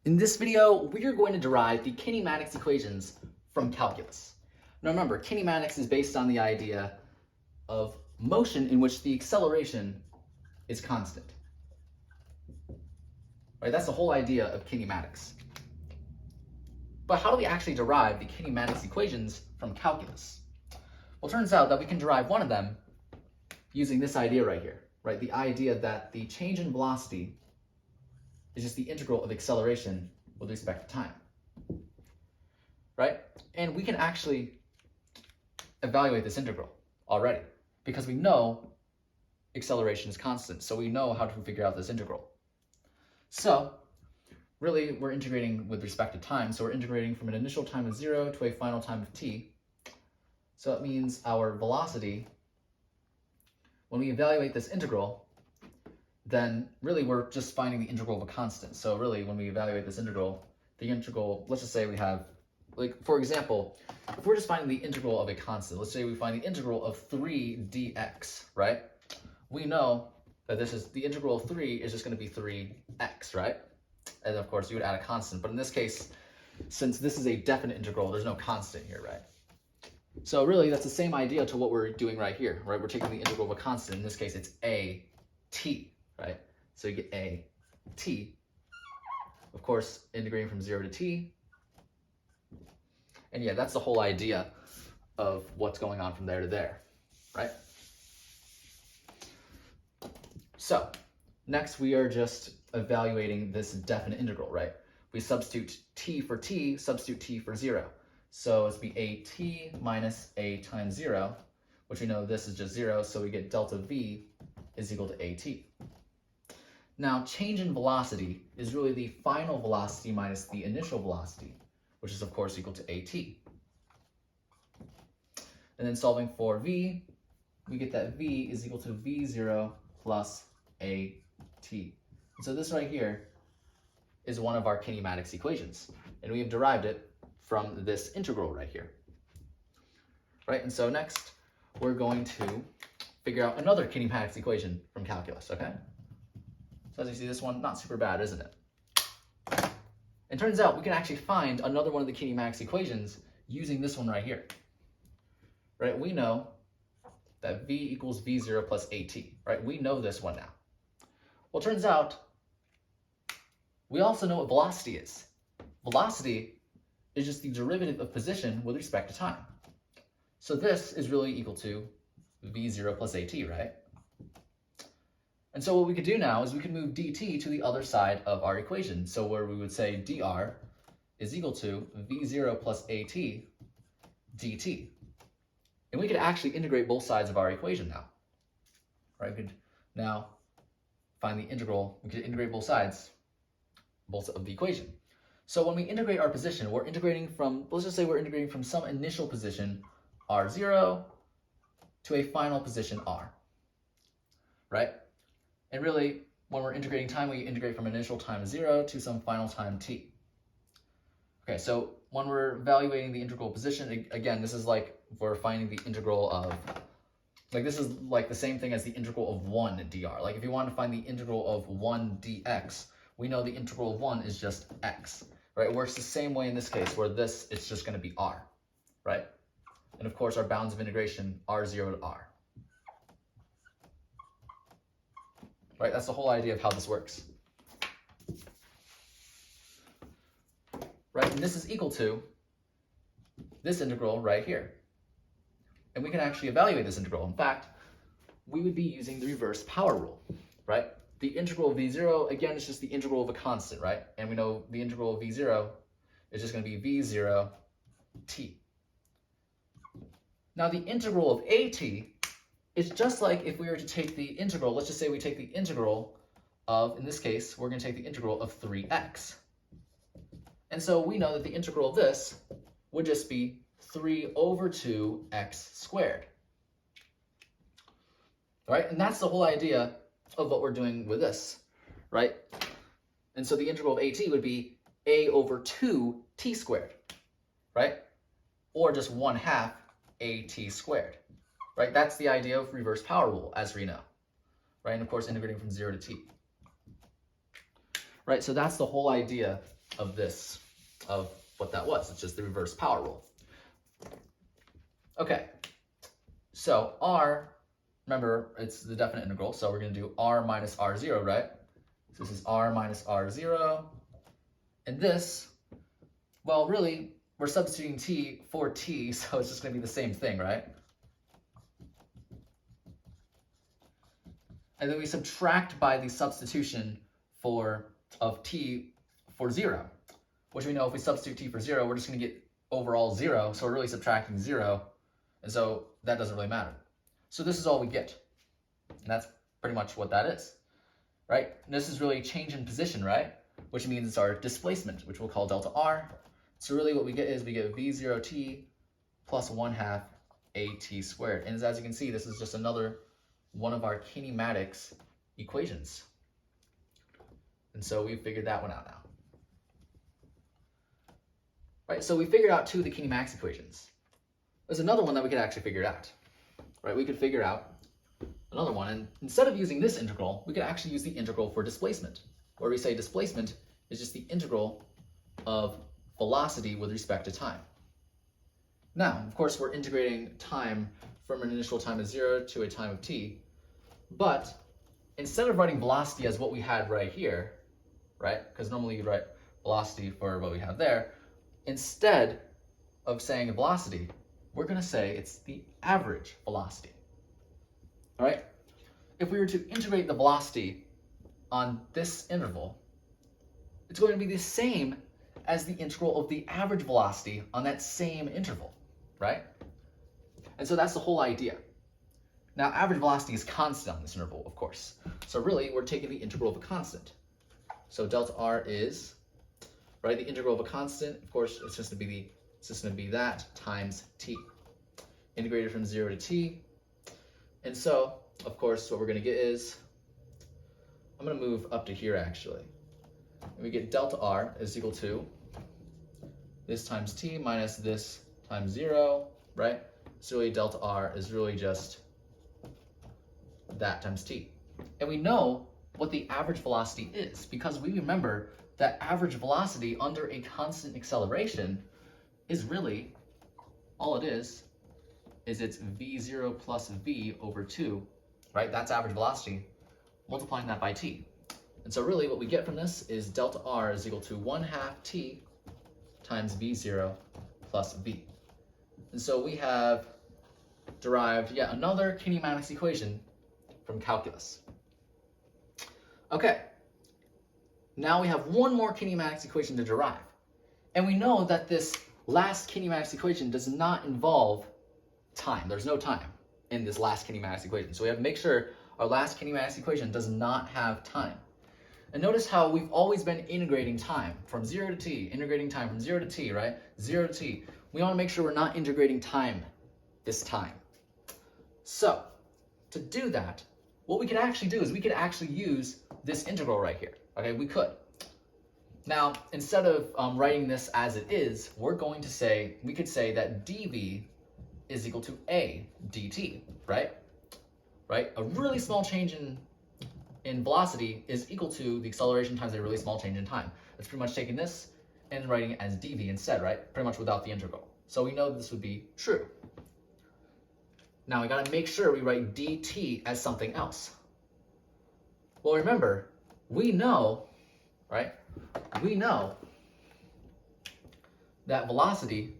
In this video, we are going to derive the kinematics equations from calculus. Now remember, kinematics is based on the idea of motion in which the acceleration is constant. Right? That's the whole idea of kinematics. But how do we actually derive the kinematics equations from calculus? Well, it turns out that we can derive one of them using this idea right here, right? The idea that the change in velocity is just the integral of acceleration with respect to time, right? And we can actually evaluate this integral already because we know acceleration is constant, so we know how to figure out this integral. So really, we're integrating with respect to time, so we're integrating from an initial time of 0 to a final time of t. So it means our velocity, when we evaluate this integral, then really we're just finding the integral of a constant. So really, when we evaluate this integral, the integral, let's just say we have, like, for example, if we're just finding the integral of a constant, let's say we find the integral of 3 dx, right? We know that this is, the integral of 3 is just going to be 3x, right? And of course, you would add a constant. But in this case, since this is a definite integral, there's no constant here, right? So really, that's the same idea to what we're doing right here, right? We're taking the integral of a constant. In this case, it's a t. Right? So you get a t, of course, integrating from 0 to t. And yeah, that's the whole idea of what's going on from there to there, right? So next we are just evaluating this definite integral, right? We substitute t for t, substitute t for 0. So it's be a t minus a times 0, which we know this is just 0, so we get delta v is equal to at. Now, change in velocity is really the final velocity minus the initial velocity, which is of course equal to at. And then solving for v, we get that v is equal to v0 plus at. And so this right here is one of our kinematics equations, and we have derived it from this integral right here. Right, and so next we're going to figure out another kinematics equation from calculus, okay? So as you see, this one, not super bad, isn't it? It turns out we can actually find another one of the kinematics equations using this one right here. Right? We know that v equals v0 plus at. Right? We know this one now. Well, it turns out we also know what velocity is. Velocity is just the derivative of position with respect to time. So this is really equal to v0 plus at, right? And so what we could do now is we could move dt to the other side of our equation. So where we would say dr is equal to v0 plus at dt. And we could actually integrate both sides of our equation now. Right? We could now find the integral, we could integrate both sides, both of the equation. So when we integrate our position, we're integrating from, let's just say we're integrating from some initial position r0 to a final position r. Right? And really, when we're integrating time, we integrate from initial time 0 to some final time t. Okay, so when we're evaluating the integral position, again, this is like we're finding the integral of, like this is like the same thing as the integral of 1 dr. Like if you want to find the integral of 1 dx, we know the integral of 1 is just x, right? It works the same way in this case, where this is just going to be r, right? And of course, our bounds of integration are 0 to r. Right, that's the whole idea of how this works. Right, and this is equal to this integral right here. And we can actually evaluate this integral. In fact, we would be using the reverse power rule, right? The integral of v0, again, is just the integral of a constant, right? And we know the integral of v0 is just going to be v0 t. Now, the integral of at, it's just like if we were to take the integral, let's just say we take the integral of, in this case, we're going to take the integral of 3x. And so we know that the integral of this would just be 3 over 2x squared. Right? And that's the whole idea of what we're doing with this, right? And so the integral of at would be a over 2t squared, right? Or just 1/2 at squared. Right? That's the idea of reverse power rule, as we know. Right? And of course, integrating from 0 to t. Right? So that's the whole idea of this, of what that was. It's just the reverse power rule. Okay, so r, remember, it's the definite integral, so we're going to do r minus r0, right? So this is r minus r0, and this, well, really, we're substituting t for t, so it's just going to be the same thing, right? And then we subtract by the substitution of t for 0, which we know if we substitute t for 0, we're just going to get overall 0, so we're really subtracting 0, and so that doesn't really matter. So this is all we get, and that's pretty much what that is, right? And this is really change in position, right? Which means it's our displacement, which we'll call delta r. So really what we get is we get v0t plus 1/2 at squared. And as you can see, this is just another one of our kinematics equations. And so we figured that one out now. Right, so we figured out 2 of the kinematics equations. There's another one that we could actually figure out. Right, we could figure out another one, and instead of using this integral, we could actually use the integral for displacement, where we say displacement is just the integral of velocity with respect to time. Now, of course, we're integrating time from an initial time of 0 to a time of t, but instead of writing velocity as what we had right here, right, because normally you write velocity for what we have there, instead of saying velocity, we're going to say it's the average velocity. All right? If we were to integrate the velocity on this interval, it's going to be the same as the integral of the average velocity on that same interval, right? And so that's the whole idea. Now, average velocity is constant on this interval, of course. So really, we're taking the integral of a constant. So delta r is, right, the integral of a constant, of course, it's just going to be that times t, integrated from 0 to t. And so, of course, what we're going to get is, I'm going to move up to here, actually. And we get delta r is equal to this times t minus this times 0, right? So really delta r is really just that times t. And we know what the average velocity is, because we remember that average velocity under a constant acceleration is really, all it is it's v0 plus v over 2, right? That's average velocity, multiplying that by t. And so really what we get from this is delta r is equal to 1/2 t times v0 plus v. And so we have derived yet another kinematics equation from calculus. Okay, now we have one more kinematics equation to derive. And we know that this last kinematics equation does not involve time. There's no time in this last kinematics equation. So we have to make sure our last kinematics equation does not have time. And notice how we've always been integrating time from 0 to t, integrating time from 0 to t, right? 0 to t. We want to make sure we're not integrating time this time. So, to do that, what we could actually do is we could actually use this integral right here. Okay, we could. Now, instead of writing this as it is, we're going to say, we could say that dv is equal to a dt, right? Right? A really small change in velocity is equal to the acceleration times a really small change in time. That's pretty much taking this and writing it as dv instead, right? Pretty much without the integral. So we know this would be true. Now we gotta make sure we write dt as something else. Well, remember, we know, right? We know that velocity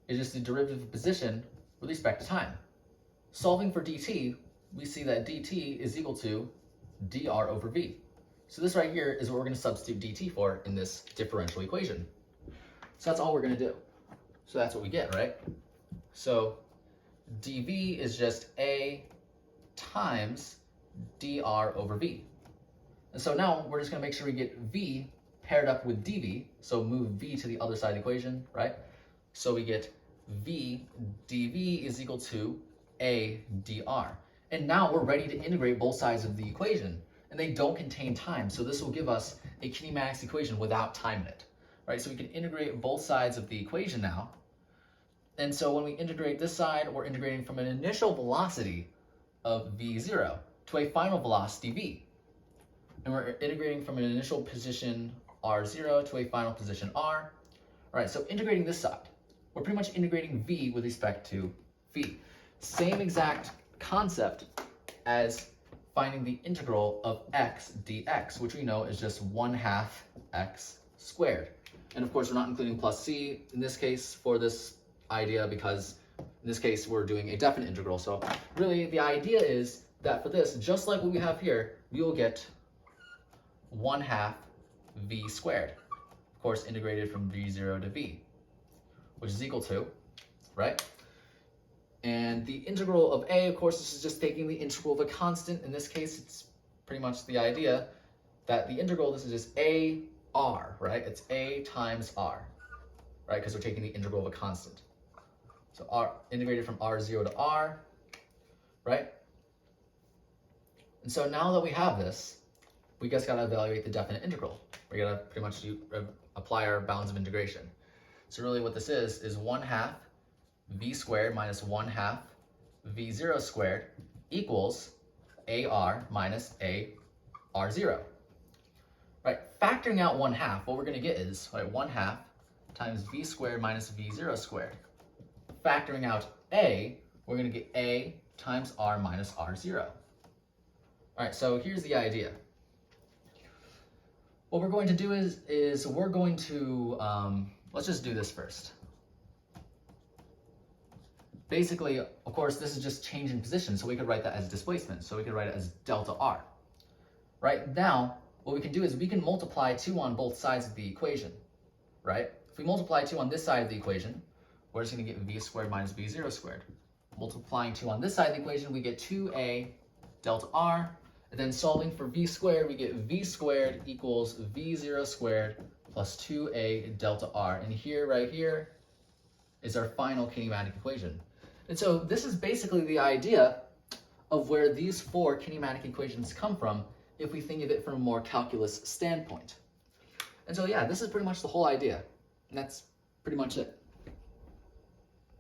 is just the derivative of position with respect to time. Solving for dt, we see that dt is equal to dr over v. So this right here is what we're going to substitute dt for in this differential equation. So that's all we're going to do. So that's what we get, right? So dv is just a times dr over v. And so now we're just going to make sure we get v paired up with dv. So move v to the other side of the equation, right? So we get v dv is equal to a dr. And now we're ready to integrate both sides of the equation, and they don't contain time. So this will give us a kinematics equation without time in it, right? So we can integrate both sides of the equation now. And so when we integrate this side, we're integrating from an initial velocity of v0 to a final velocity v. And we're integrating from an initial position r0 to a final position r. All right, so integrating this side, we're pretty much integrating v with respect to v. Same exact concept as finding the integral of x dx, which we know is just 1/2 x squared. And of course, we're not including plus c in this case for this idea because in this case, we're doing a definite integral. So really the idea is that for this, just like what we have here, we will get 1/2 v squared. Of course, integrated from v0 to v, which is equal to, right? And the integral of a, of course, this is just taking the integral of a constant. In this case, it's pretty much the idea that the integral, this is just a r, right? It's a times r, right? Because we're taking the integral of a constant. So r integrated from r0 to r, right? And so now that we have this, we just gotta evaluate the definite integral. We gotta pretty much apply our bounds of integration. So really what this is 1/2 v squared minus 1/2 v0 squared equals ar minus ar0. Right, factoring out 1/2, what we're gonna get is, right, 1/2 times v squared minus v0 squared. Factoring out a, we're going to get a times r minus r0. All right, so here's the idea. What we're going to do is we're going to, let's just do this first. Basically, of course, this is just change in position, so we could write that as displacement. So we could write it as delta r. Right, now, what we can do is we can multiply 2 on both sides of the equation, right? If we multiply 2 on this side of the equation, we're just going to get v squared minus v0 squared. Multiplying 2 on this side of the equation, we get 2a delta r. And then solving for v squared, we get v squared equals v0 squared plus 2a delta r. And here, right here, is our final kinematic equation. And so this is basically the idea of where these 4 kinematic equations come from if we think of it from a more calculus standpoint. And so yeah, this is pretty much the whole idea. And that's pretty much it.